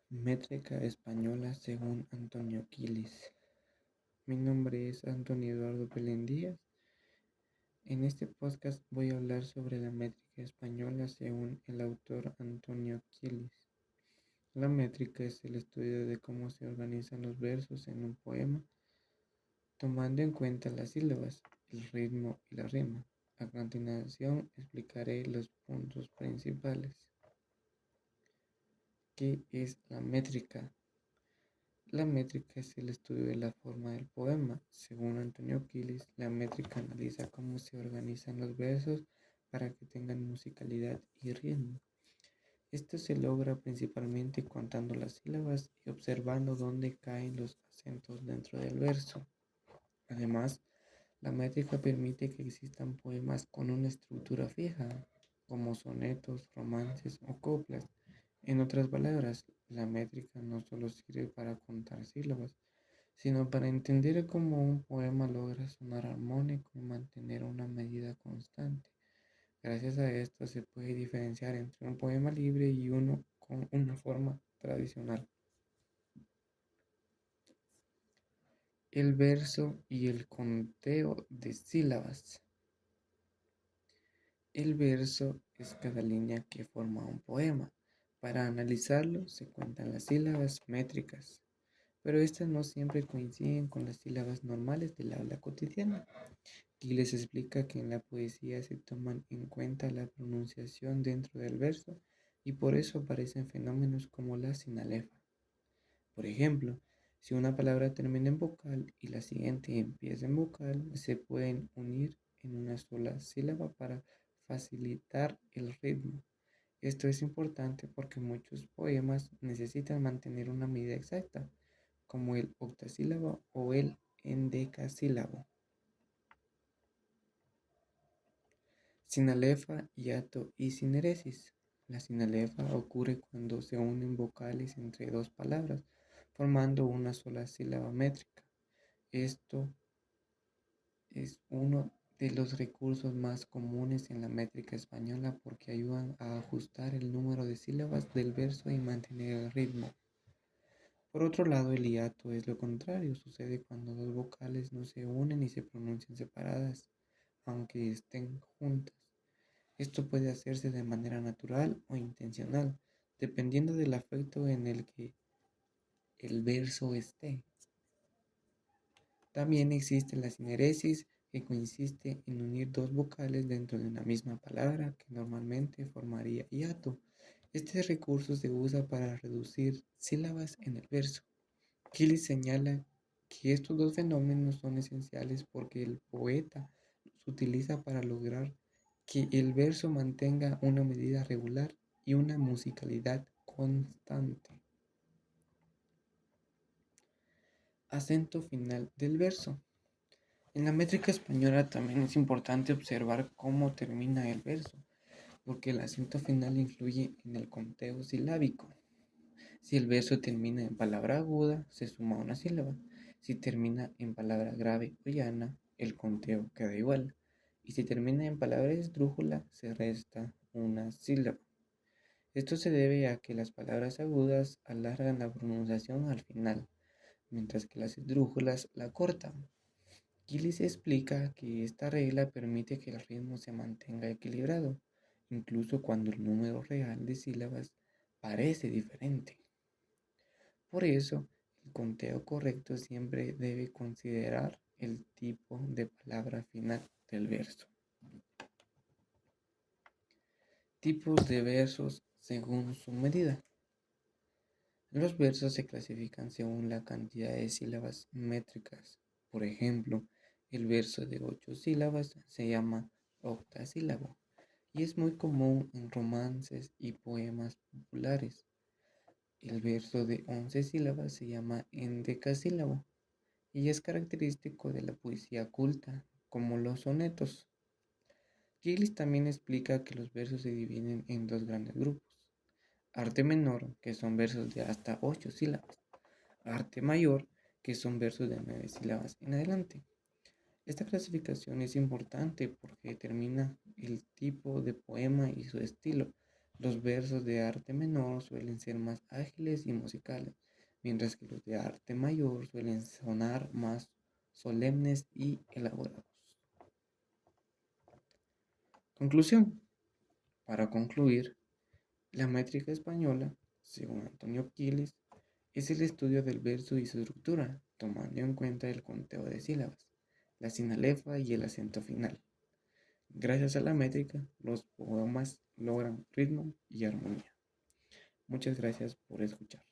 Métrica española según Antonio Quilis. Mi nombre es Antonio Eduardo Belén Díaz. En este podcast voy a hablar sobre la métrica española según el autor Antonio Quilis. La métrica es el estudio de cómo se organizan los versos en un poema, tomando en cuenta las sílabas, el ritmo y la rima. A continuación explicaré los puntos principales. ¿Qué es la métrica? La métrica es el estudio de la forma del poema. Según Antonio Quilis, la métrica analiza cómo se organizan los versos para que tengan musicalidad y ritmo. Esto se logra principalmente contando las sílabas y observando dónde caen los acentos dentro del verso. Además, la métrica permite que existan poemas con una estructura fija, como sonetos, romances o coplas. En otras palabras, la métrica no solo sirve para contar sílabas, sino para entender cómo un poema logra sonar armónico y mantener una medida constante. Gracias a esto se puede diferenciar entre un poema libre y uno con una forma tradicional. El verso y el conteo de sílabas. El verso es cada línea que forma un poema. Para analizarlo se cuentan las sílabas métricas, pero estas no siempre coinciden con las sílabas normales del habla cotidiana. Aquí les explica que en la poesía se toman en cuenta la pronunciación dentro del verso y por eso aparecen fenómenos como la sinalefa. Por ejemplo, si una palabra termina en vocal y la siguiente empieza en vocal, se pueden unir en una sola sílaba para facilitar el ritmo. Esto es importante porque muchos poemas necesitan mantener una medida exacta, como el octasílabo o el endecasílabo. Sinalefa, hiato y sineresis. La sinalefa ocurre cuando se unen vocales entre dos palabras, formando una sola sílaba métrica. Esto es uno de los recursos más comunes en la métrica española porque ayudan a ajustar el número de sílabas del verso y mantener el ritmo. Por otro lado, el hiato es lo contrario, sucede cuando dos vocales no se unen y se pronuncian separadas, aunque estén juntas. Esto puede hacerse de manera natural o intencional, dependiendo del afecto en el que el verso esté. También existe la sineresis, que consiste en unir dos vocales dentro de una misma palabra que normalmente formaría hiato. Este recurso se usa para reducir sílabas en el verso. Kelly señala que estos dos fenómenos son esenciales porque el poeta los utiliza para lograr que el verso mantenga una medida regular y una musicalidad constante. Acento final del verso. En la métrica española también es importante observar cómo termina el verso, porque el acento final influye en el conteo silábico. Si el verso termina en palabra aguda, se suma una sílaba. Si termina en palabra grave o llana, el conteo queda igual. Y si termina en palabra esdrújula, se resta una sílaba. Esto se debe a que las palabras agudas alargan la pronunciación al final, mientras que las esdrújulas la cortan. Gillis explica que esta regla permite que el ritmo se mantenga equilibrado, incluso cuando el número real de sílabas parece diferente. Por eso, el conteo correcto siempre debe considerar el tipo de palabra final del verso. Tipos de versos según su medida. Los versos se clasifican según la cantidad de sílabas métricas. Por ejemplo, el verso de 8 sílabas se llama octasílabo y es muy común en romances y poemas populares. El verso de 11 sílabas se llama endecasílabo y es característico de la poesía culta, como los sonetos. Gillis también explica que los versos se dividen en dos grandes grupos: arte menor, que son versos de hasta 8 sílabas; arte mayor, que son versos de 9 sílabas en adelante. Esta clasificación es importante porque determina el tipo de poema y su estilo, Los versos de arte menor suelen ser más ágiles y musicales, mientras que los de arte mayor suelen sonar más solemnes y elaborados. Conclusión. Para concluir, la métrica española, según Antonio Quiles, es el estudio del verso y su estructura, tomando en cuenta el conteo de sílabas, la sinalefa y el acento final. Gracias a la métrica, los poemas logran ritmo y armonía. Muchas gracias por escuchar.